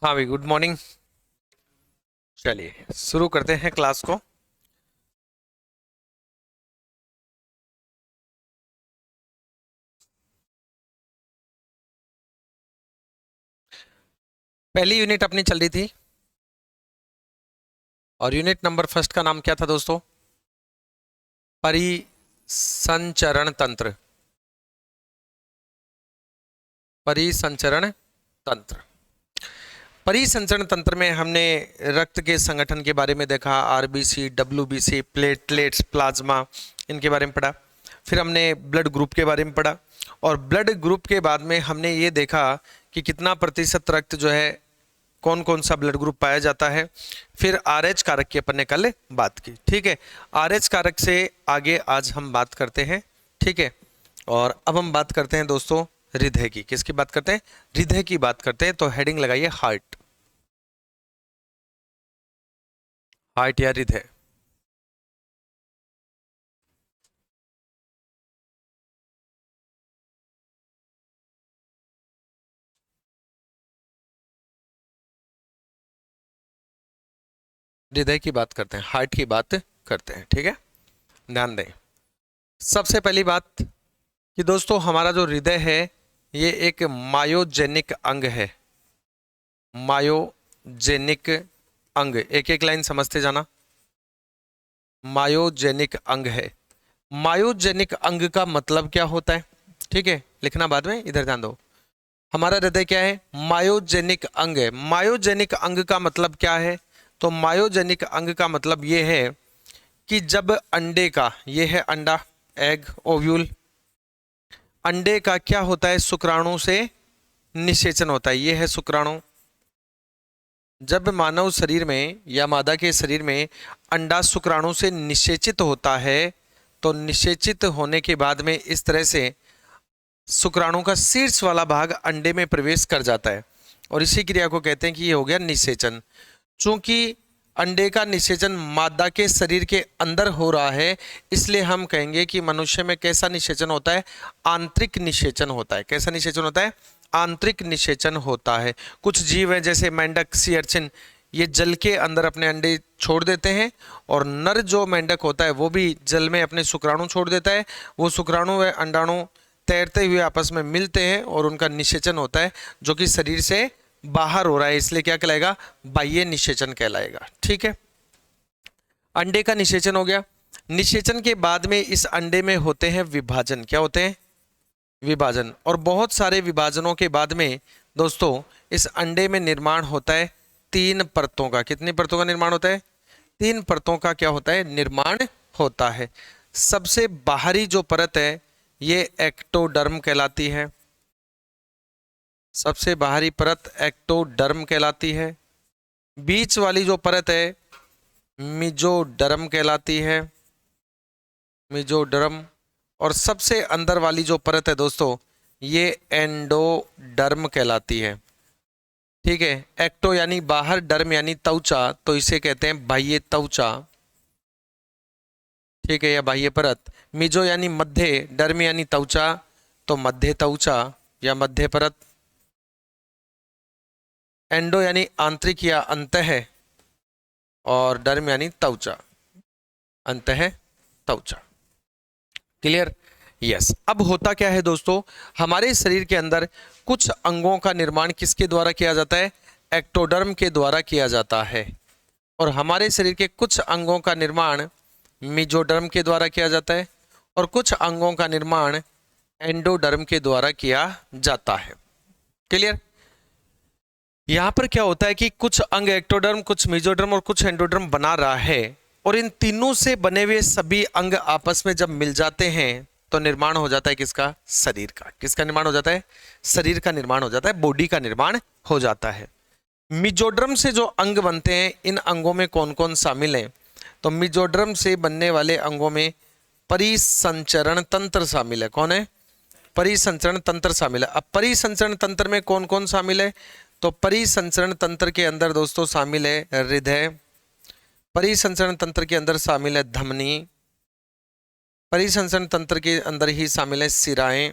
हाँ भाई, good morning. चलिए शुरू करते हैं क्लास को। पहली यूनिट अपनी चल रही थी और यूनिट नंबर फर्स्ट का नाम क्या था दोस्तों? परिसंचरण तंत्र। परिसंचरण तंत्र। परिसंचरण तंत्र में हमने रक्त के संगठन के बारे में देखा, आरबीसी, डब्ल्यूबीसी, प्लेटलेट्स, प्लाज्मा, इनके बारे में पढ़ा। फिर हमने ब्लड ग्रुप के बारे में पढ़ा और ब्लड ग्रुप के बाद में हमने ये देखा कि कितना प्रतिशत रक्त जो है, कौन कौन सा ब्लड ग्रुप पाया जाता है। फिर आरएच कारक की अपन ने कल बात की, ठीक है। आरएच कारक से आगे आज हम बात करते हैं, ठीक है। और अब हम बात करते हैं दोस्तों हृदय की। किसकी बात करते हैं? हृदय की बात करते हैं। तो हेडिंग लगाइए हार्ट। हार्ट या हृदय। हृदय की बात करते हैं, हार्ट की बात करते हैं, ठीक है। ध्यान दें, सबसे पहली बात कि दोस्तों हमारा जो हृदय है ये एक मायोजेनिक अंग है। मायोजेनिक अंग, एक एक लाइन समझते जाना। मायोजेनिक अंग है। मायोजेनिक अंग का मतलब क्या होता है, ठीक है, लिखना बाद में, इधर ध्यान दो। हमारा हृदय क्या है? मायोजेनिक अंग है। मायोजेनिक अंग का मतलब क्या है? तो मायोजेनिक अंग का मतलब ये है कि जब अंडे का, ये है अंडा, एग, ओव्यूल, अंडे का क्या होता है? शुक्राणु से निषेचन होता है। ये है शुक्राणु। जब मानव शरीर में या मादा के शरीर में अंडा शुक्राणु से निषेचित होता है तो निषेचित होने के बाद में इस तरह से शुक्राणु का शीर्ष वाला भाग अंडे में प्रवेश कर जाता है और इसी क्रिया को कहते हैं कि ये हो गया निषेचन। चूंकि अंडे का निषेचन मादा के शरीर के अंदर हो रहा है, इसलिए हम कहेंगे कि मनुष्य में कैसा निषेचन होता है? आंतरिक निषेचन होता है। कैसा निषेचन होता है? आंतरिक निषेचन होता है। कुछ जीव हैं जैसे मेंढक, सी अर्चिन, ये जल के अंदर अपने अंडे छोड़ देते हैं और नर जो मेंढक होता है वो भी जल में अपने शुक्राणु छोड़ देता है। वो शुक्राणु व अंडाणु तैरते हुए आपस में मिलते हैं और उनका निषेचन होता है, जो कि शरीर से बाहर हो रहा है, इसलिए क्या कहलाएगा? बाह्य निषेचन कहलाएगा, ठीक है। अंडे का निषेचन हो गया। निषेचन के बाद में इस अंडे में होते हैं विभाजन। क्या होते हैं? विभाजन। और बहुत सारे विभाजनों के बाद में दोस्तों इस अंडे में निर्माण होता है 3 परतों का। कितनी परतों का निर्माण होता है? 3 परतों का क्या होता है? निर्माण होता है। सबसे बाहरी जो परत है ये एक्टोडर्म कहलाती है। सबसे बाहरी परत एक्टोडर्म कहलाती है। बीच वाली जो परत है मिजोडर्म कहलाती है। मिजोडर्म। और सबसे अंदर वाली जो परत है दोस्तों ये एंडोडर्म कहलाती है, ठीक है। एक्टो यानी बाहर, डर्म यानी त्वचा, तो इसे कहते हैं बाह्य त्वचा, ठीक है, या बाह्य परत। मिजो यानी मध्य, डर्म यानी त्वचा, तो मध्य त्वचा या मध्य परत। एंडो यानी आंतरिक या अंतः, और डर्म यानी त्वचा, अंतः त्वचा। क्लियर? यस। अब होता क्या है दोस्तों, हमारे शरीर के अंदर कुछ अंगों का निर्माण किसके द्वारा किया जाता है? एक्टोडर्म के द्वारा किया जाता है। और हमारे शरीर के कुछ अंगों का निर्माण मिजोडर्म के द्वारा किया जाता है और कुछ अंगों का निर्माण एंडोडर्म के द्वारा किया जाता है। क्लियर? यहां पर क्या होता है कि कुछ अंग एक्टोडर्म, कुछ मिजोडर्म और कुछ एंडोडर्म बना रहा है, और इन तीनों से बने हुए सभी अंग आपस में जब मिल जाते हैं तो निर्माण हो जाता है किसका? शरीर का। किसका निर्माण हो जाता है? शरीर का निर्माण हो जाता है, बॉडी का निर्माण हो जाता है। मिजोडर्म से जो अंग बनते हैं, इन अंगों में कौन कौन शामिल है? तो मिजोडर्म से बनने वाले अंगों में परिसंचरण तंत्र शामिल है। कौन है? परिसंचरण तंत्र शामिल है। अब परिसंचरण तंत्र में कौन कौन शामिल है? तो परिसंचरण तंत्र के अंदर दोस्तों शामिल है हृदय, परिसंचरण तंत्र के अंदर शामिल है धमनी, परिसंचरण तंत्र के अंदर ही शामिल है शिराएं।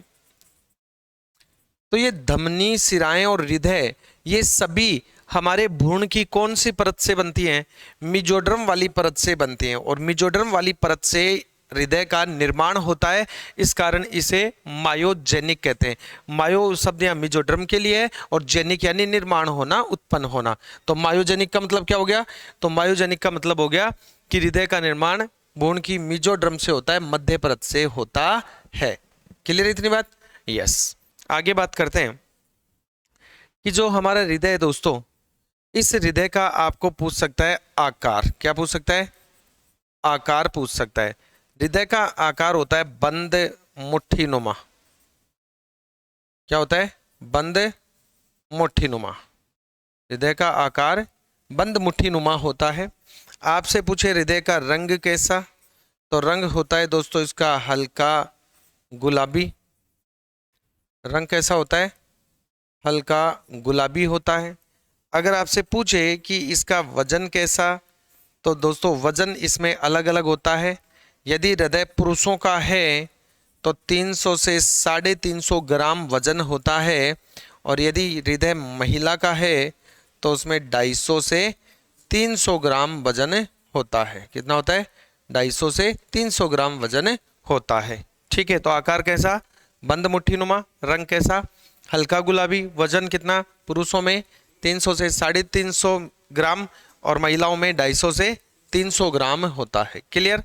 तो ये धमनी, शिराएं और हृदय, ये सभी हमारे भ्रूण की कौन सी परत से बनती हैं? मेसोडर्म वाली परत से बनती हैं, और मेसोडर्म वाली परत से हृदय का निर्माण होता है। इस कारण इसे मायोजेनिक कहते हैं। मायो शब्द यहाँ मेसोडर्म के लिए है और जेनिक यानी निर्माण होना, उत्पन्न होना। तो मायोजेनिक का मतलब क्या हो गया? तो मायोजेनिक का मतलब हो गया कि हृदय का निर्माण भ्रूण की मेसोडर्म से होता है, मध्य परत से होता है। क्लियर है इतनी बात? यस। आगे बात करते हैं कि जो हमारा हृदय है दोस्तों, इस हृदय का आपको पूछ सकता है आकार। क्या पूछ सकता है? आकार पूछ सकता है। हृदय का आकार होता है बंद मुट्ठी नुमा। क्या होता है? बंद मुट्ठी नुमा। हृदय का आकार बंद मुट्ठी नुमा होता है। आपसे पूछे हृदय का रंग कैसा, तो रंग होता है दोस्तों इसका हल्का गुलाबी। रंग कैसा होता है? हल्का गुलाबी होता है। अगर आपसे पूछे कि इसका वजन कैसा, तो दोस्तों वजन इसमें अलग अलग होता है। यदि हृदय पुरुषों का है तो 300 से 350 ग्राम वजन होता है, और यदि हृदय महिला का है तो उसमें 250 से 300 ग्राम वजन होता है। कितना होता है? 250 से 300 ग्राम वजन होता है। ठीक है, तो आकार कैसा? बंद मुट्ठी नुमा। रंग कैसा? हल्का गुलाबी। वजन कितना? पुरुषों में 300 से 350 ग्राम और महिलाओं में 250 से 300 ग्राम होता है। क्लियर?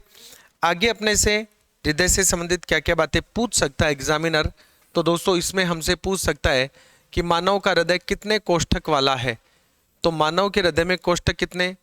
आगे अपने से हृदय से संबंधित क्या क्या बातें पूछ सकता है एग्जामिनर, तो दोस्तों इसमें हमसे पूछ सकता है कि मानव का हृदय कितने कोष्ठक वाला है। तो मानव के हृदय में कोष्ठक कितने?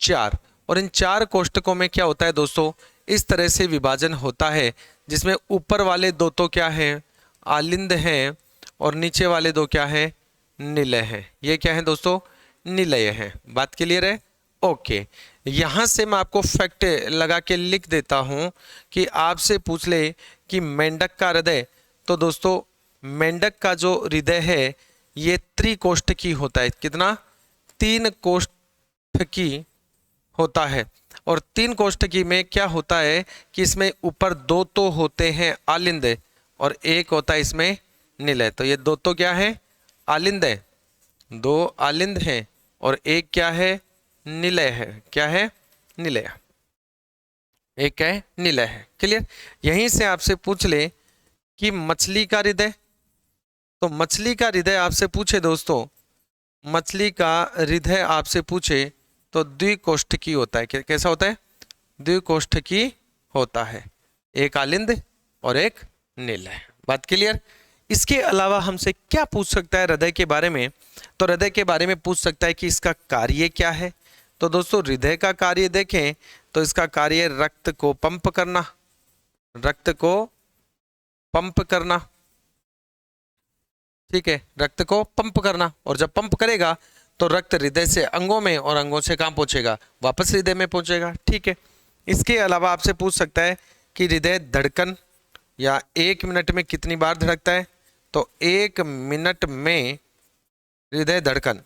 4। और इन 4 कोष्ठकों में क्या होता है दोस्तों, इस तरह से विभाजन होता है, जिसमें ऊपर वाले 2 तो क्या हैं? आलिंद हैं, और नीचे वाले 2 क्या हैं? निलय हैं। ये क्या है दोस्तों? निलय हैं। बात क्लियर है? ओके। यहाँ से मैं आपको फैक्ट लगा के लिख देता हूँ कि आपसे पूछ ले कि मेंढक का हृदय, तो दोस्तों मेंढक का जो हृदय है ये त्रिकोष्ठकी होता है। कितना? 3 कोष्ठकी होता है। और 3 कोष्ठकी में क्या होता है कि इसमें ऊपर 2 तो होते हैं आलिंद, और 1 होता है इसमें निलय। तो ये 2 तो क्या है? आलिंद है। 2 आलिंद हैं और 1 क्या है? निलय है। क्या है? निलय। 1 क्या है? निलय है। क्लियर? यहीं से आपसे पूछ ले कि मछली का हृदय, तो मछली का हृदय आपसे पूछे दोस्तों, मछली का हृदय आपसे पूछे तो द्विकोष्ठकी होता है। कैसा होता है? द्विकोष्ठकी होता है। 1 आलिंद और 1 निलय। बात क्लियर? इसके अलावा हमसे क्या पूछ सकता है हृदय के बारे में, तो हृदय के बारे में पूछ सकता है कि इसका कार्य क्या है। तो दोस्तों हृदय का कार्य देखें तो इसका कार्य रक्त को पंप करना, रक्त को पंप करना। ठीक है, रक्त को पंप करना, और जब पंप करेगा तो रक्त हृदय से अंगों में और अंगों से कहाँ पहुंचेगा? वापस हृदय में पहुंचेगा। ठीक है, इसके अलावा आपसे पूछ सकता है कि हृदय धड़कन या 1 मिनट में कितनी बार धड़कता है। तो 1 मिनट में हृदय धड़कन,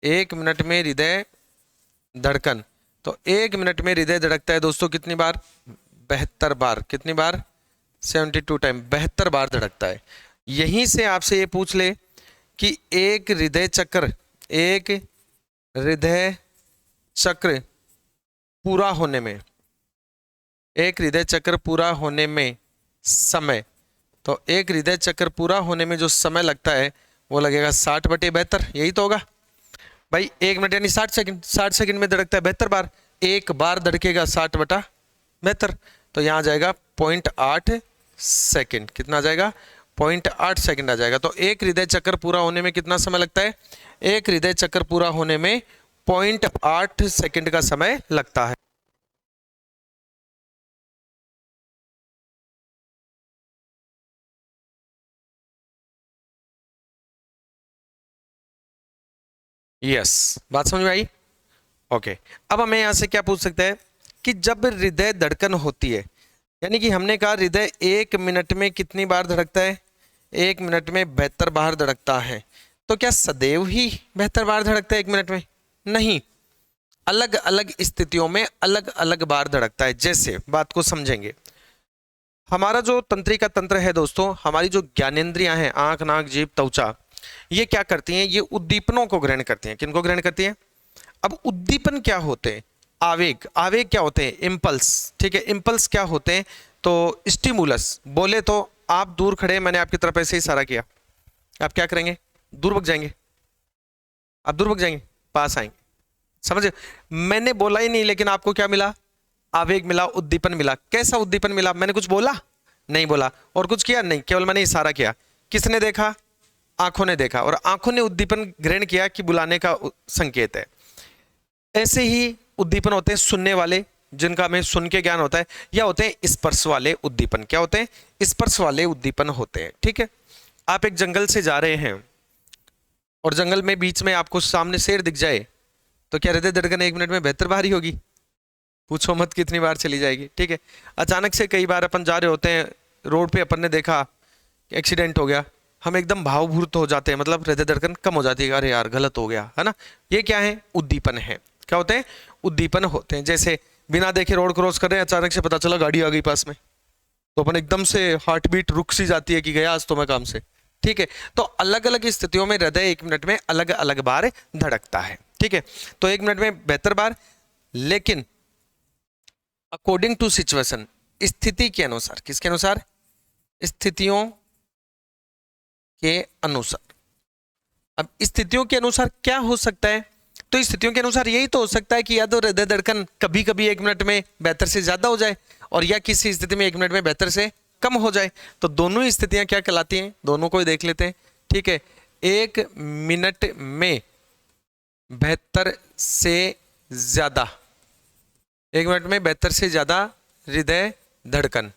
1 मिनट में हृदय धड़कन, तो 1 मिनट में हृदय धड़कता है दोस्तों कितनी बार? 72 बार। कितनी बार? 72 टाइम, 72 बार धड़कता है। यहीं से आपसे ये पूछ ले कि एक हृदय चक्र, एक हृदय चक्र पूरा होने में, एक हृदय चक्र पूरा होने में समय, तो एक हृदय चक्र पूरा होने में जो समय लगता है वो लगेगा 60/72। यही तो होगा भाई। 1 मिनट यानी 60 सेकंड, 60 सेकंड में धड़कता है 72 बार, 1 बार धड़केगा 60/72, तो यहाँ आ जाएगा 0.8 सेकंड। कितना आ जाएगा? 0.8 सेकंड आ जाएगा। तो एक हृदय चक्र पूरा होने में कितना समय लगता है? एक हृदय चक्र पूरा होने में 0.8 सेकंड का समय लगता है। यस, बात समझ में आई? ओके। अब हमें यहां से क्या पूछ सकते हैं कि जब हृदय धड़कन होती है, यानी कि हमने कहा हृदय 1 मिनट में कितनी बार धड़कता है? 1 मिनट में 72 बार धड़कता है। तो क्या सदैव ही 72 बार धड़कता है 1 मिनट में? नहीं, अलग अलग स्थितियों में अलग अलग बार धड़कता है। जैसे बात को समझेंगे, हमारा जो तंत्रिका तंत्र है दोस्तों, हमारी जो ज्ञानेंद्रियां हैं, आंख, नाक, जीभ, त्वचा, ये क्या करती हैं, ये उद्दीपनों को ग्रहण करती हैं। किनको ग्रहण करती हैं? अब उद्दीपन क्या होते हैं? आवेग। आवेग क्या होते हैं? इम्पल्स। ठीक है, इम्पल्स क्या होते हैं? तो स्टिमुलस। बोले तो आप दूर खड़े, मैंने आपकी तरफ ऐसे ही इशारा किया, आप क्या करेंगे? दूर भग जाएंगे। आप दूर भग जाएंगे, पास आएंगे। समझे? मैंने बोला ही नहीं, लेकिन आपको क्या मिला? आवेग मिला, उद्दीपन मिला। कैसा उद्दीपन मिला? मैंने कुछ बोला नहीं, बोला और कुछ किया नहीं, केवल मैंने इशारा किया। किसने देखा? आंखों ने देखा, और आंखों ने उद्दीपन ग्रहण किया कि बुलाने का संकेत है। ऐसे ही उद्दीपन होते हैं सुनने वाले, जिनका हमें सुन के ज्ञान होता है, या होते हैं स्पर्श वाले उद्दीपन। क्या होते हैं? स्पर्श वाले उद्दीपन होते हैं। ठीक है, आप एक जंगल से जा रहे हैं और जंगल में बीच में आपको सामने शेर दिख जाए, तो क्या हृदय धड़कन 1 मिनट में बेहतर बारी होगी? पूछो मत कितनी बार चली जाएगी। ठीक है, अचानक से कई बार अपन जा रहे होते हैं रोड पे, अपन ने देखा एक्सीडेंट हो गया, हम एकदम भावभूत हो जाते हैं, मतलब हृदय धड़कन कम हो जाती है, अरे यार गलत हो गया, है ना? ये क्या है? उद्दीपन है। क्या होते हैं? उद्दीपन होते हैं। जैसे बिना देखे रोड क्रॉस कर रहे हैं, अचानक से पता चला गाड़ी आ गई पास में, तो अपन एकदम से हार्ट बीट रुक सी जाती है कि गया आज तो मैं काम से। ठीक है, तो अलग अलग स्थितियों में हृदय 1 मिनट में अलग अलग बार धड़कता है। ठीक है, तो 1 मिनट में बेहतर बार, लेकिन अकॉर्डिंग टू सिचुएशन, स्थिति के अनुसार। किसके अनुसार? स्थितियों के अनुसार। अब स्थितियों के अनुसार क्या हो सकता है? तो स्थितियों के अनुसार यही तो हो सकता है कि या तो हृदय धड़कन कभी कभी 1 मिनट में बेहतर से ज्यादा हो जाए, और या किसी स्थिति में 1 मिनट में बेहतर से कम हो जाए। तो दोनों ही स्थितियां क्या कहलाती हैं? दोनों को ही देख लेते हैं। ठीक है, 1 मिनट में बेहतर से ज्यादा, 1 मिनट में बेहतर से ज्यादा हृदय धड़कन।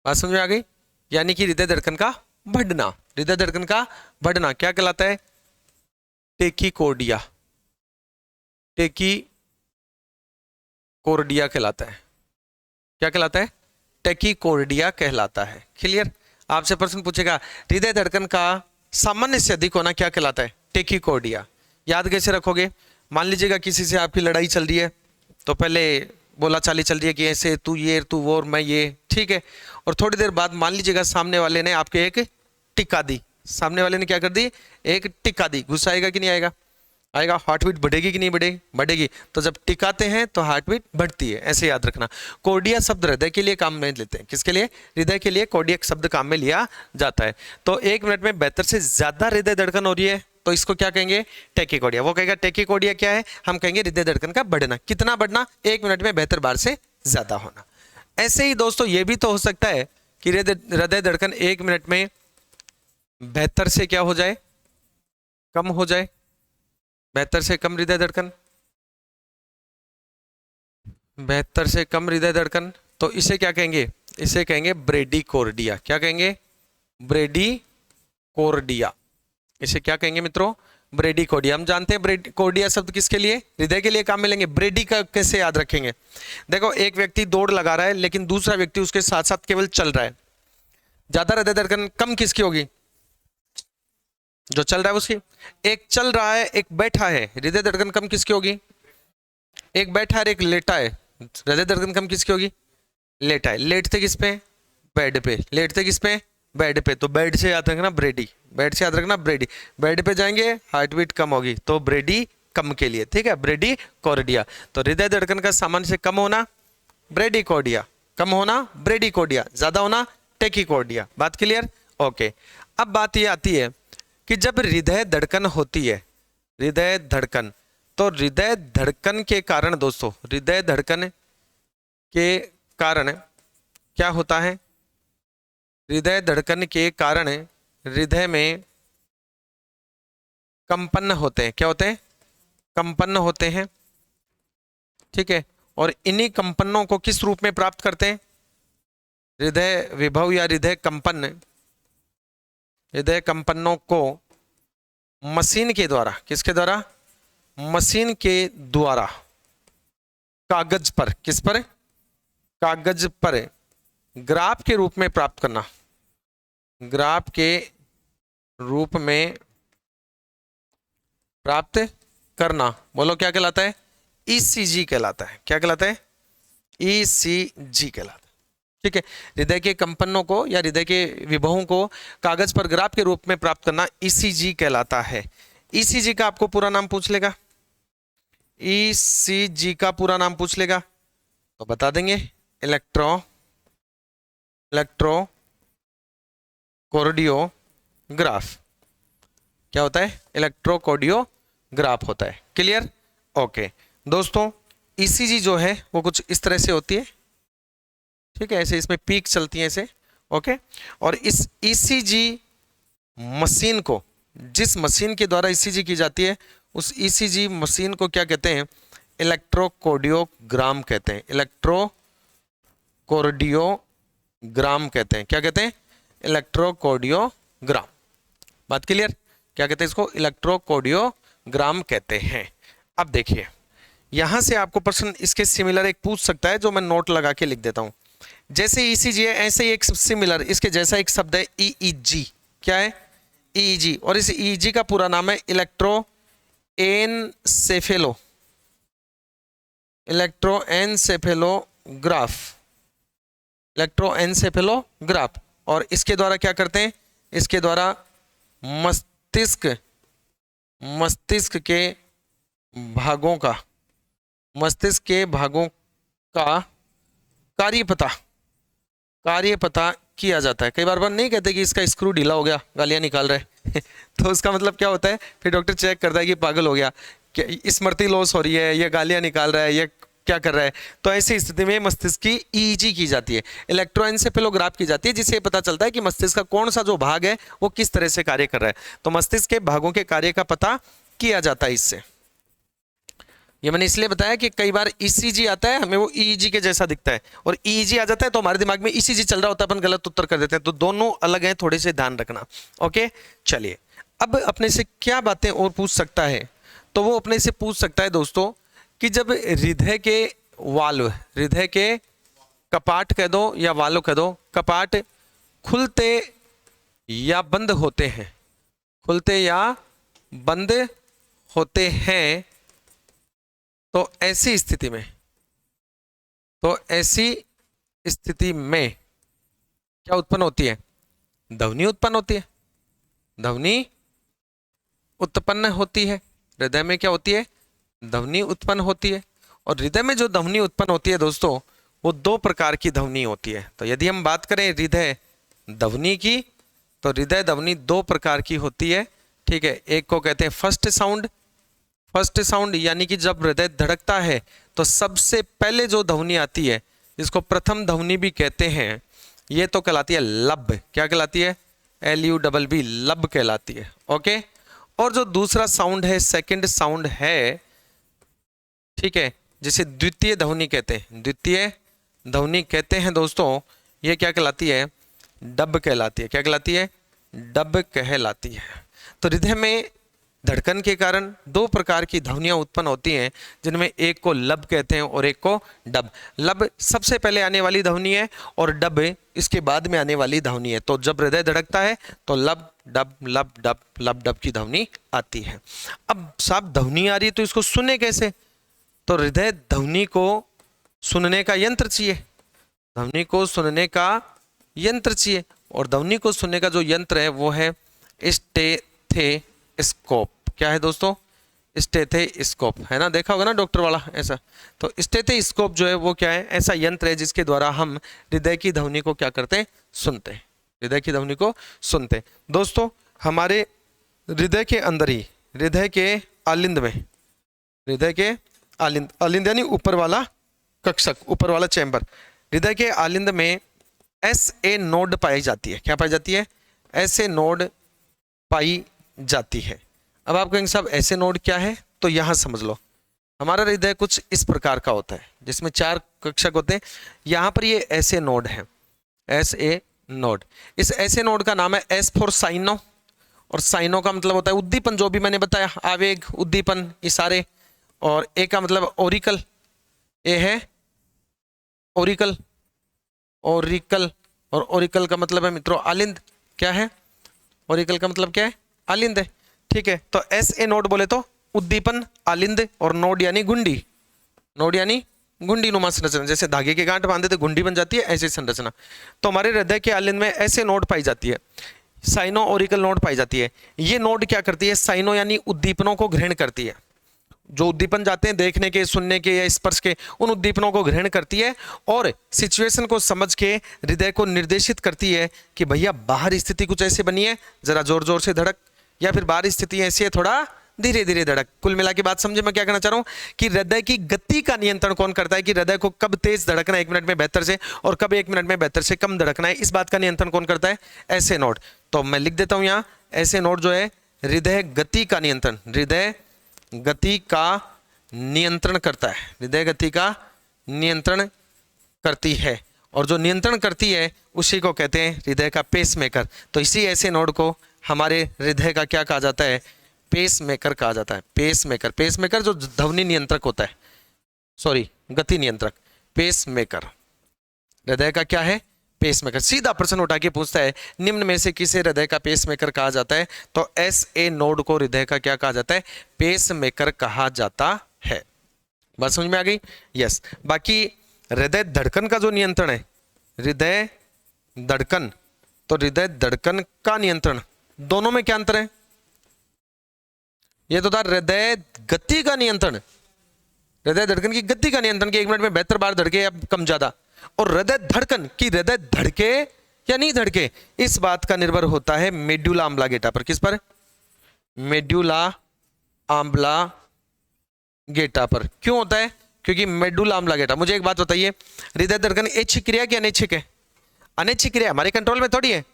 बात समझ में आ गई? यानी कि हृदय धड़कन का बढ़ना, हृदय धड़कन का बढ़ना क्या कहलाता है? टेकीकोर्डिया। टेकीकोर्डिया कहलाता है। क्या कहलाता है? टेकीकोर्डिया कहलाता है। क्लियर? आपसे प्रश्न पूछेगा हृदय धड़कन का सामान्य से अधिक होना क्या कहलाता है? टेकीकोर्डिया। याद कैसे रखोगे? मान लीजिएगा किसी से आपकी लड़ाई चल रही है, तो पहले बोला चाली चल रही है कि ऐसे तू ये तू वो और मैं ये। ठीक है, और थोड़ी देर बाद मान लीजिएगा सामने वाले ने आपके एक टिक्का दी। सामने वाले ने क्या कर दी? एक टिक्का दी। गुस्सा आएगा कि नहीं आएगा? आएगा। हार्ट बीट बढ़ेगी कि नहीं बढ़ेगी? बढ़ेगी। तो जब टिकाते हैं तो हार्ट बीट बढ़ती है, ऐसे याद रखना। कोर्डिया शब्द हृदय के लिए काम में लेते हैं। किसके लिए? हृदय के लिए कोर्डिया शब्द काम में लिया जाता है। तो 1 मिनट में बेहतर से ज्यादा हृदय धड़कन हो रही है, तो इसको क्या कहेंगे? टेकीकोर्डिया। वो कहेगा टेकीकोर्डिया क्या है? हम कहेंगे हृदय धड़कन का बढ़ना। कितना बढ़ना? 1 मिनट में बेहतर बार से ज्यादा होना। ऐसे ही दोस्तों ये भी तो हो सकता है कि हृदय धड़कन 1 मिनट में बेहतर से क्या हो जाए? कम हो जाए। बेहतर से कम हृदय धड़कन, बेहतर से कम हृदय धड़कन, तो इसे क्या कहेंगे? इसे कहेंगे ब्रेडीकोर्डिया। क्या कहेंगे? ब्रेडीकोर्डिया। इसे क्या कहेंगे मित्रों? ब्रेडीकोर्डिया। हम जानते हैं ब्रेडीकोर्डिया शब्द किसके लिए? हृदय के लिए काम में लेंगे। ब्रेडी का कैसे याद रखेंगे? देखो, एक व्यक्ति दौड़ लगा रहा है, लेकिन दूसरा व्यक्ति उसके साथ साथ केवल चल रहा है। ज्यादा हृदय धड़कन कम किसकी होगी? जो चल रहा है उसकी। एक चल रहा है, एक बैठा है, हृदय धड़कन कम किसकी होगी? एक बैठा है, एक लेटा है, हृदय धड़कन कम किसकी होगी? लेटा है। लेटते किस पे? बेड पे। लेटते किस पे? बेड पे। तो बेड से याद रखना ब्रेडी, बेड से याद रखना ब्रेडी। बेड पे जाएंगे हार्ट बीट कम होगी, तो ब्रेडी कम के लिए। ठीक है, ब्रेडी कोर्डिया। तो हृदय धड़कन का सामान्य से कम होना ब्रेडी कोर्डिया, कम होना ब्रेडी कोर्डिया, ज्यादा होना टेकीकोर्डिया। बात क्लियर? ओके। अब बात ये आती है कि जब हृदय धड़कन होती है, हृदय धड़कन, तो हृदय धड़कन के कारण दोस्तों, हृदय धड़कन के कारण क्या होता है? हृदय धड़कन के कारण हृदय में कंपन होते हैं। क्या होते हैं? कंपन होते हैं। ठीक है, और इन्हीं कंपनों को किस रूप में प्राप्त करते हैं? हृदय विभव या हृदय कंपन, हृदय कंपनों को मशीन के द्वारा, किसके द्वारा? मशीन के द्वारा कागज पर, किस पर? कागज पर ग्राफ के रूप में प्राप्त करना, ग्राफ के रूप में प्राप्त करना। बोलो क्या कहलाता है? ईसीजी कहलाता है। क्या कहलाता है? ईसीजी कहलाता है। ठीक है। हृदय के कंपनों को या हृदय के विभवों को कागज पर ग्राफ के रूप में प्राप्त करना ईसीजी कहलाता है। ईसीजी का आपको पूरा नाम पूछ लेगा, ईसीजी का पूरा नाम पूछ लेगा तो बता देंगे, इलेक्ट्रोकार्डियोग्राफ। क्या होता है? इलेक्ट्रोकार्डियोग्राफ होता है। क्लियर? ओके दोस्तों, ईसीजी जो है वो कुछ इस तरह से होती है, ठीक है, ऐसे इसमें पीक चलती है ऐसे। ओके, और इस ईसीजी मशीन को, जिस मशीन के द्वारा ईसीजी की जाती है, उस ईसीजी मशीन को क्या कहते हैं? इलेक्ट्रोकार्डियोग्राम कहते हैं। इलेक्ट्रोकार्डियोग्राम कहते हैं। क्या कहते हैं? इलेक्ट्रोकार्डियोग्राम। बात क्लियर? क्या कहते हैं इसको? इलेक्ट्रोकार्डियोग्राम कहते हैं। अब देखिए, यहां से आपको प्रश्न इसके सिमिलर एक पूछ सकता है, जो मैं नोट लगा के लिख देता हूं। जैसे ईसीजी है, ऐसे ही एक सिमिलर इसके जैसा एक शब्द है ईईजी। क्या है? ईईजी। और इस ईईजी का पूरा नाम है इलेक्ट्रोएनसेफेलोग्राफ। और इसके द्वारा क्या करते हैं? इसके द्वारा मस्तिष्क के भागों का कार्य पता किया जाता है। कई बार नहीं कहते कि इसका स्क्रू ढीला हो गया, गालियां निकाल रहे तो उसका मतलब क्या होता है? फिर डॉक्टर चेक करता है कि पागल हो गया, क्या स्मृति लॉस हो रही है, ये गालियां निकाल रहा है, ये क्या कर रहा है। तो ऐसी स्थिति में मस्तिष्क की ईईजी की जाती है, इलेक्ट्रोएन्सेफेलोग्राफ की जाती है, जिससे पता चलता है कि मस्तिष्क का कौन सा जो भाग है वो किस तरह से कार्य कर रहा है। तो मस्तिष्क के भागों के कार्य का पता किया जाता है इससे। ये मैंने इसलिए बताया कि कई बार ईसीजी आता है, हमें वो ईईजी के जैसा दिखता है, और ईईजी आ जाता है तो हमारे दिमाग में ईसीजी चल रहा होता है, अपन गलत उत्तर कर देते हैं। तो दोनों अलग हैं, थोड़े से ध्यान रखना। ओके, चलिए, अब अपने से क्या बातें और पूछ सकता है? तो वो अपने से पूछ सकता है दोस्तों कि जब हृदय के वाल्व, हृदय के कपाट कह दो या वाल्व कह दो, कपाट खुलते या बंद होते हैं, खुलते या बंद होते हैं, तो ऐसी स्थिति में क्या उत्पन्न होती है? ध्वनि उत्पन्न होती है। ध्वनि उत्पन्न होती है। हृदय में क्या होती है? ध्वनि उत्पन्न होती है। और हृदय में जो ध्वनि उत्पन्न होती है दोस्तों, वो दो प्रकार की ध्वनि होती है। तो यदि हम बात करें हृदय ध्वनि की, तो हृदय ध्वनि दो प्रकार की होती है, ठीक है। एक को कहते हैं फर्स्ट साउंड, यानी कि जब हृदय धड़कता है तो सबसे पहले जो ध्वनि आती है, जिसको प्रथम ध्वनि भी कहते हैं, ये तो कहलाती है लब। क्या कहलाती है? LUBB, लब कहलाती है। ओके, और जो दूसरा साउंड है, सेकंड साउंड है, ठीक है, जिसे द्वितीय ध्वनि कहते हैं, द्वितीय ध्वनि कहते हैं दोस्तों, ये क्या कहलाती है? डब कहलाती है। क्या कहलाती है? डब कहलाती है। तो हृदय में धड़कन के कारण दो प्रकार की ध्वनियां उत्पन्न होती हैं, जिनमें एक को लब कहते हैं और एक को डब। लब सबसे पहले आने वाली ध्वनि है और डब इसके बाद में आने वाली ध्वनि है। तो जब हृदय धड़कता है तो लब डब लब डब लब डब की ध्वनि आती है। अब साहब ध्वनि आ रही है तो इसको सुने कैसे? तो हृदय ध्वनि को सुनने का यंत्र चाहिए, ध्वनि को सुनने का यंत्र चाहिए, और ध्वनि को सुनने का जो यंत्र है वो है स्टेथोस्कोप। क्या है दोस्तों? स्टेथोस्कोप, है ना, देखा होगा ना डॉक्टर वाला ऐसा। तो स्टेथोस्कोप जो है वो क्या है? ऐसा यंत्र है जिसके द्वारा हम हृदय की ध्वनि को क्या करते हैं? सुनते हैं, हृदय की ध्वनि को सुनते हैं। दोस्तों हमारे हृदय के अंदर ही, हृदय के आलिंद में, हृदय के आलिंद यानी ऊपर वाला कक्षक, ऊपर वाला चैम्बर, हृदय के आलिंद में SA नोड पाई जाती है। क्या पाई जाती है? SA नोड पाई जाती है। अब आप कहेंगे साहब ऐसे नोड क्या है? तो यहां समझ लो, हमारा हृदय कुछ इस प्रकार का होता है, जिसमें 4 कक्षक होते हैं। यहां पर ये ऐसे नोड है, SA नोड। इस ऐसे नोड का नाम है S फॉर साइनो, और साइनो का मतलब होता है उद्दीपन, जो भी मैंने बताया, आवेग, उद्दीपन, इशारे। और A का मतलब ओरिकल, A है ओरिकल, ओरिकल, और ओरिकल का मतलब है मित्रों आलिंद। क्या है? ओरिकल का मतलब क्या है? आलिंद है, ठीक है। तो SA नोड बोले तो उद्दीपन, आलिंद, और नोड यानी गुंडी, नोड यानी घुंडी नुमा संरचना, जैसे धागे के गांठ बांधे तो घुंडी बन जाती है, ऐसी संरचना। तो हमारे हृदय के आलिंद में ऐसे नोड पाई जाती है, साइनो ओरिकल नोड पाई जाती है। ये नोड क्या करती है, साइनो यानी उद्दीपनों को ग्रहण करती है। जो उद्दीपन जाते हैं देखने के, सुनने के या स्पर्श के, उन उद्दीपनों को ग्रहण करती है और सिचुएशन को समझ के हृदय को निर्देशित करती है कि भैया बाहर स्थिति कुछ ऐसे बनी है, जरा जोर जोर से धड़क, या फिर बाहर स्थिति ऐसी है थोड़ा धीरे धीरे धड़क। कुल मिला के बात समझे मैं क्या कहना चाह रहा हूं, कि हृदय की गति का नियंत्रण कौन करता है, कि हृदय को कब तेज धड़कना है 1 मिनट में 72 से, और कब 1 मिनट में 72 से कम धड़कना है, इस बात का नियंत्रण कौन करता है, ऐसे नोड। तो मैं लिख देता हूं यहां, ऐसे नोड जो है हृदय गति का नियंत्रण, हृदय गति का नियंत्रण करता है, हृदय गति का नियंत्रण करती है, और जो नियंत्रण करती है उसी को कहते हैं हृदय का पेसमेकर। तो इसी ऐसे नोड को हमारे हृदय का क्या कहा जाता है, पेसमेकर कहा जाता है। पेसमेकर, पेसमेकर जो ध्वनि नियंत्रक होता है, सॉरी गति नियंत्रक, पेसमेकर हृदय का क्या है, पेसमेकर। सीधा प्रश्न उठा के पूछता है निम्न में से किसे हृदय का पेसमेकर कहा जाता है, तो एस ए नोड को हृदय का क्या कहा जाता है, पेसमेकर कहा जाता है। बात समझ में आ गई, यस। बाकी हृदय धड़कन का जो नियंत्रण है, हृदय धड़कन, तो हृदय धड़कन का नियंत्रण, दोनों में क्या अंतर है, ये तो था हृदय गति का नियंत्रण, हृदय धड़कन की गति का नियंत्रण कि 1 मिनट में 72 बार धड़के या कम ज्यादा, और हृदय धड़कन की हृदय धड़के या नहीं धड़के, इस बात का निर्भर होता है मेड्यूला ऑब्लांगेटा पर। किस पर, मेड्यूला ऑब्लांगेटा पर। क्यों होता है, क्योंकि मेडुला ऑब्लांगेटा, मुझे एक बात बताइए, हृदय धड़कन ऐच्छिक क्रिया कि अनैच्छिक है, अनैच्छिक क्रिया हमारे कंट्रोल में थोड़ी है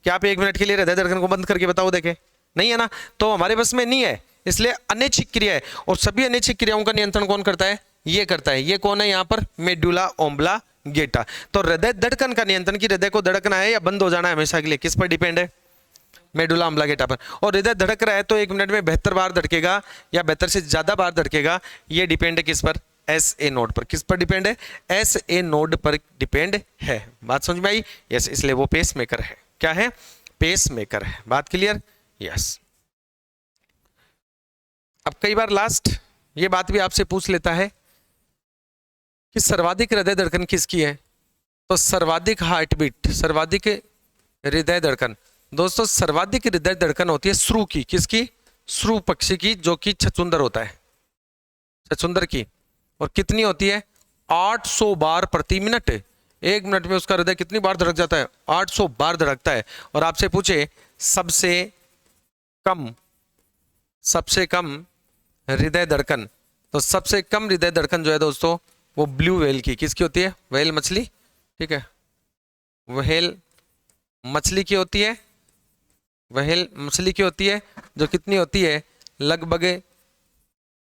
कि आप 1 मिनट के लिए हृदय धड़कन को बंद करके बताओ देखे, नहीं है ना, तो हमारे बस में नहीं है, इसलिए अनैच्छिक क्रिया है। और सभी अनैच्छिक क्रियाओं का नियंत्रण कौन करता है, ये करता है, ये कौन है यहाँ पर, मेडुला ऑब्लांगेटा। तो हृदय धड़कन का नियंत्रण कि हृदय को धड़कना है या बंद हो जाना है हमेशा के लिए, किस पर डिपेंड है, मेडुला ऑब्लांगेटा पर। और हृदय धड़क रहा है तो 1 मिनट में 72 बार धड़केगा या 72 से ज्यादा बार धड़केगा, ये डिपेंड है किस पर, एस ए नोड पर। किस पर डिपेंड है, एस ए नोड पर डिपेंड है। बात समझ में आई, यस, इसलिए वो पेस मेकर है। क्या है, पेस मेकर है। बात क्लियर, यस। अब कई बार लास्ट ये बात भी आपसे पूछ लेता है कि सर्वाधिक हृदय धड़कन किसकी है, तो सर्वाधिक हार्ट बीट, सर्वाधिक हृदय धड़कन, दोस्तों सर्वाधिक हृदय धड़कन होती है श्रू की, किसकी, श्रू पक्षी की, जो कि छछूंदर होता है, छछूंदर की। और कितनी होती है, 800 बार प्रति मिनट। 1 मिनट में उसका हृदय कितनी बार धड़क जाता है, 800 बार धड़कता है। और आपसे पूछे सबसे कम हृदय धड़कन, तो सबसे कम हृदय धड़कन जो है दोस्तों वो ब्लू व्हेल की, किसकी होती है, व्हेल मछली, ठीक है, व्हेल मछली की होती है, व्हेल मछली की होती है, जो कितनी होती है, लगभग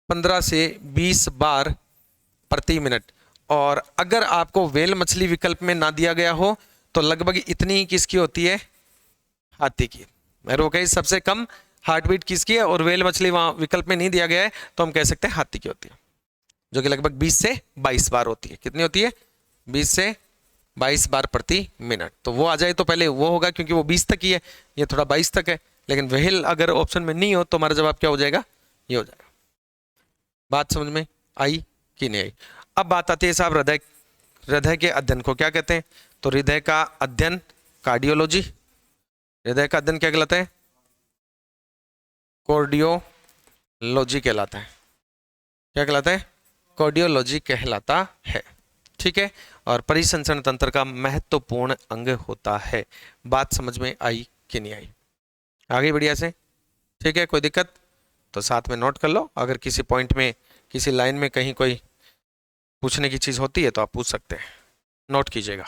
15 से 20 बार प्रति मिनट। और अगर आपको व्हेल मछली विकल्प में ना दिया गया हो तो लगभग इतनी ही किसकी होती है, हाथी की। मैं रोके सबसे कम हार्ट बीट किसकी है, और व्हेल मछली वहां विकल्प में नहीं दिया गया है तो हम कह सकते हैं हाथी की होती है, जो कि लगभग 20 से 22 बार होती है। कितनी होती है, 20 से 22 बार प्रति मिनट। तो वो आ जाए तो पहले वो होगा क्योंकि वो 20 तक ही है, ये थोड़ा 22 तक है, लेकिन व्हेल अगर ऑप्शन में नहीं हो तो हमारा जवाब क्या हो जाएगा, ये हो जाएगा। बात समझ में आई कि नहीं आई। अब बात आती है साहब हृदय, हृदय के अध्ययन को क्या कहते हैं, तो हृदय का अध्ययन कार्डियोलॉजी, हृदय का अध्ययन क्या कहलाता है, कार्डियोलॉजी कहलाता है। क्या कहलाता है, कार्डियोलॉजी कहलाता है, ठीक है। और परिसंचरण तंत्र का महत्वपूर्ण अंग होता है। बात समझ में आई कि नहीं आई, आगे बढ़िया से, ठीक है। कोई दिक्कत तो साथ में नोट कर लो, अगर किसी पॉइंट में किसी लाइन में कहीं कोई पूछने की चीज होती है तो आप पूछ सकते हैं, नोट कीजिएगा।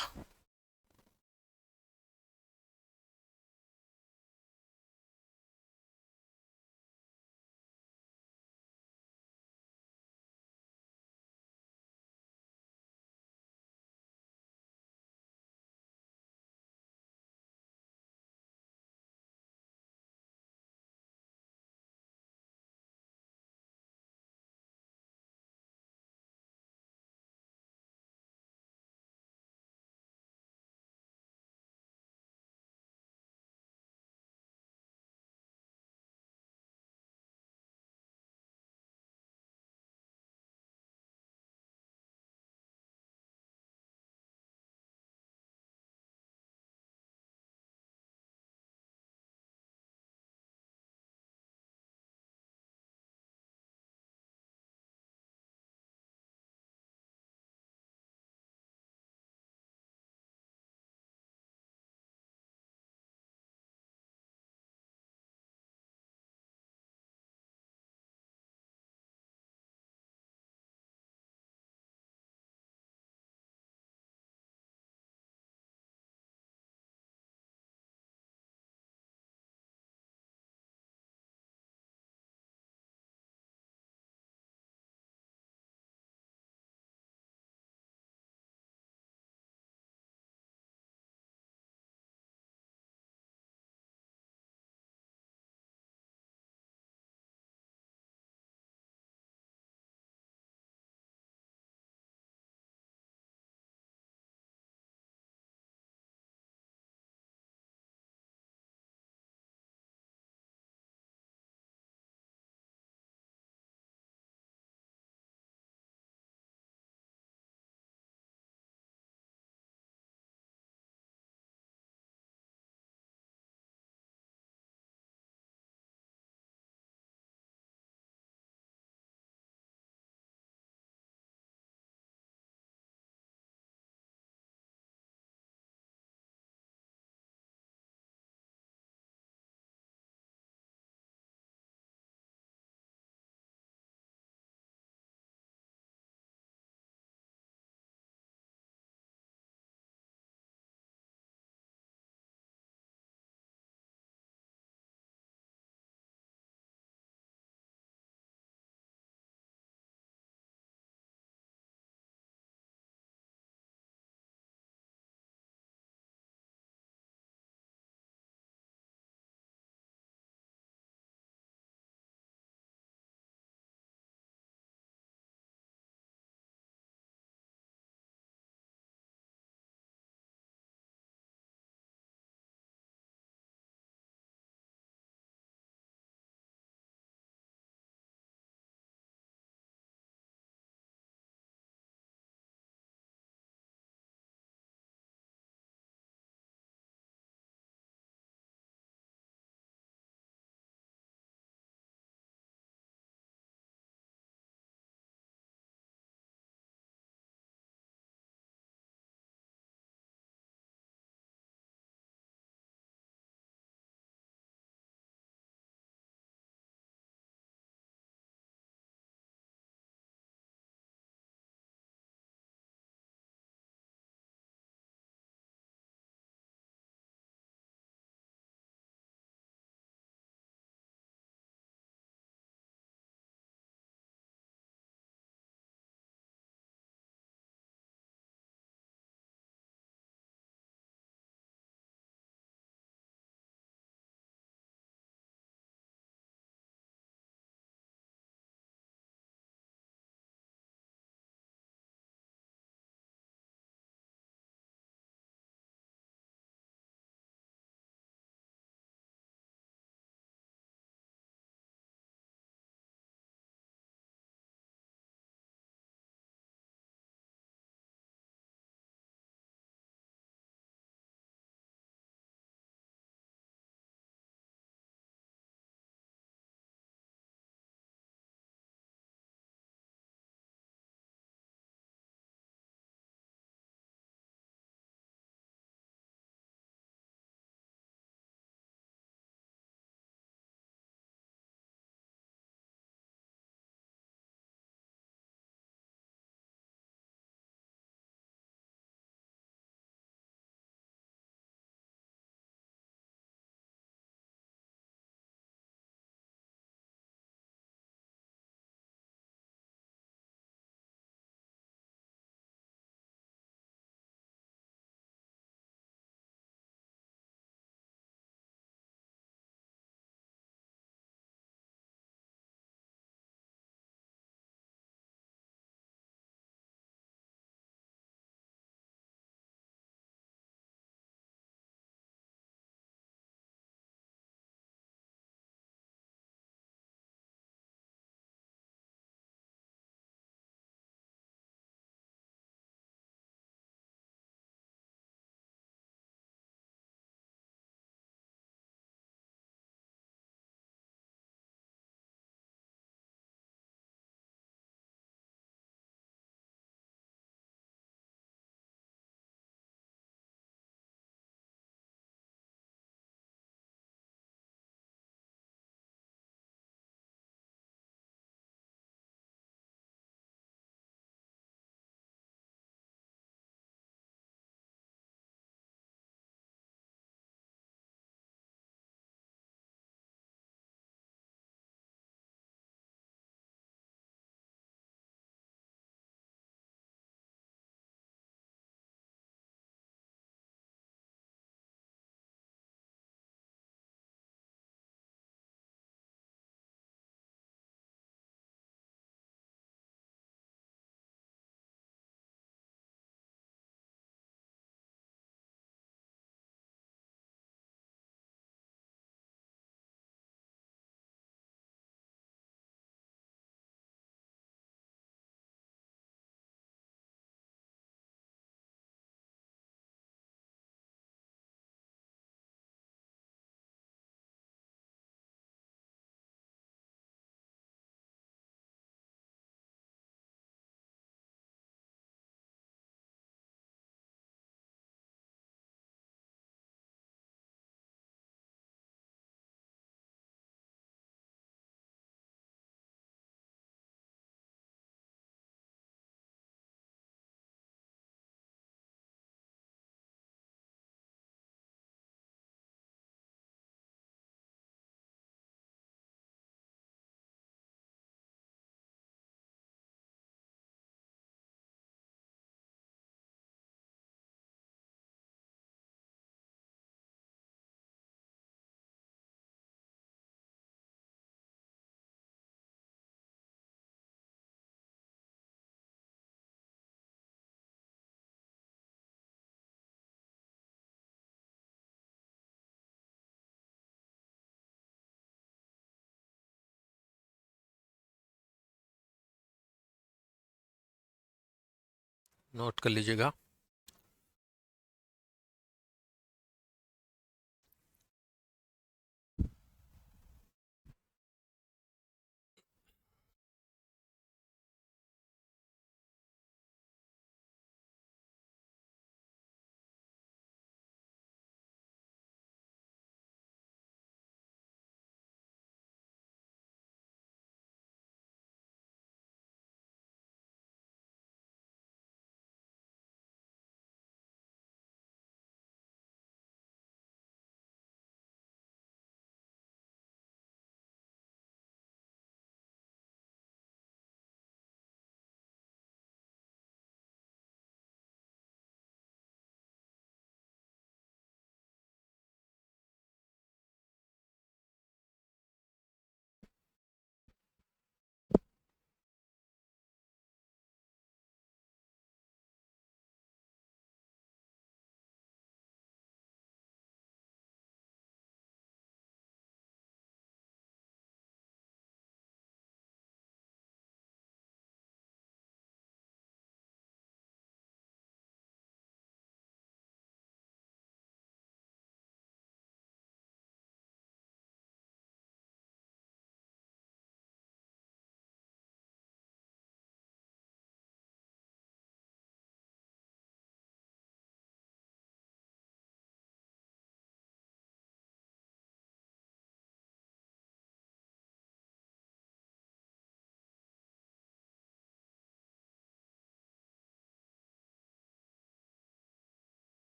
नोट कर लीजिएगा।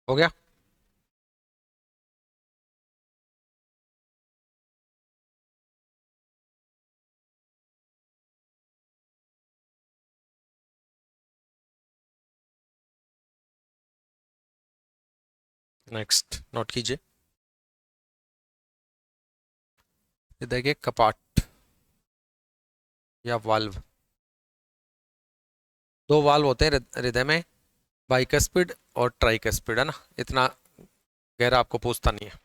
हो गया। नेक्स्ट नोट कीजिए। ये देखिए कपाट या वाल्व। दो वाल्व होते हैं हृदय में, बाइकस्पिड और ट्राइकस्पिड, है ना। इतना गहरा आपको पूछता नहीं है।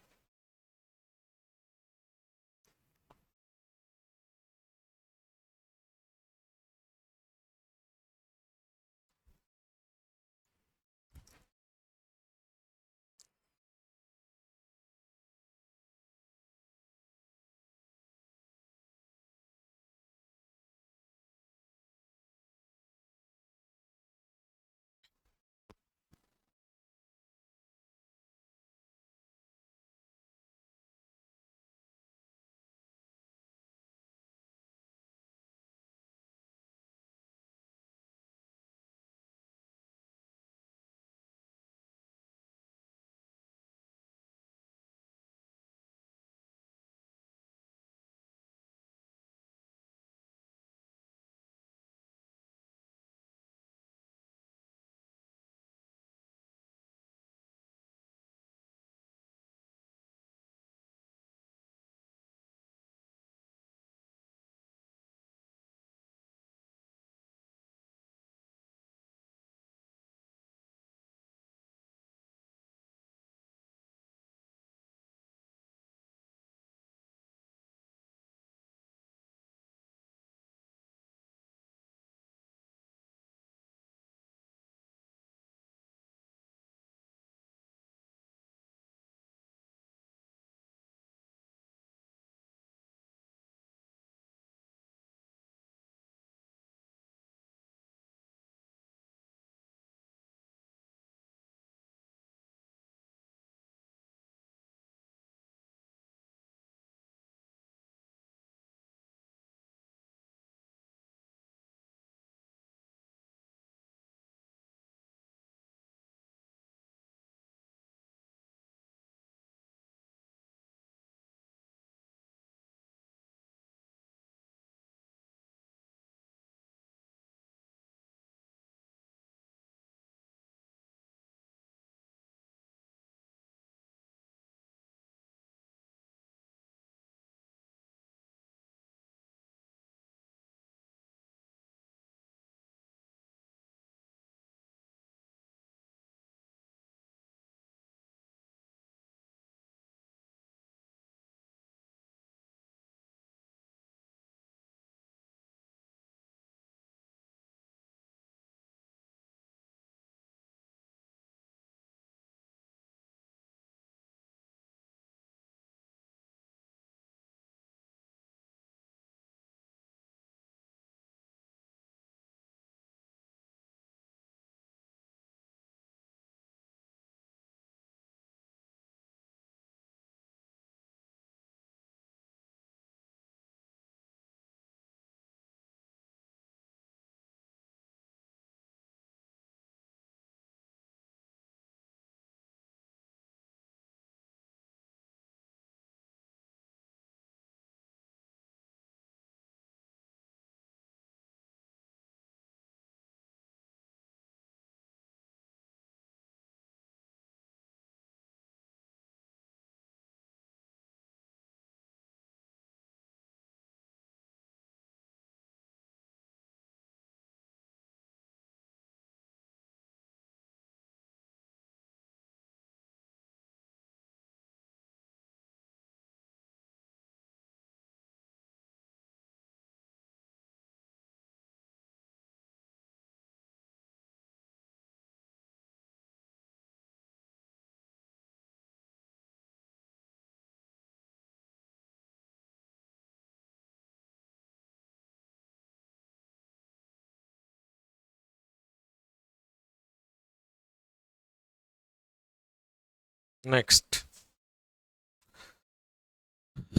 नेक्स्ट,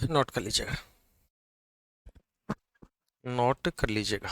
नोट कर लीजिएगा, नोट कर लीजिएगा।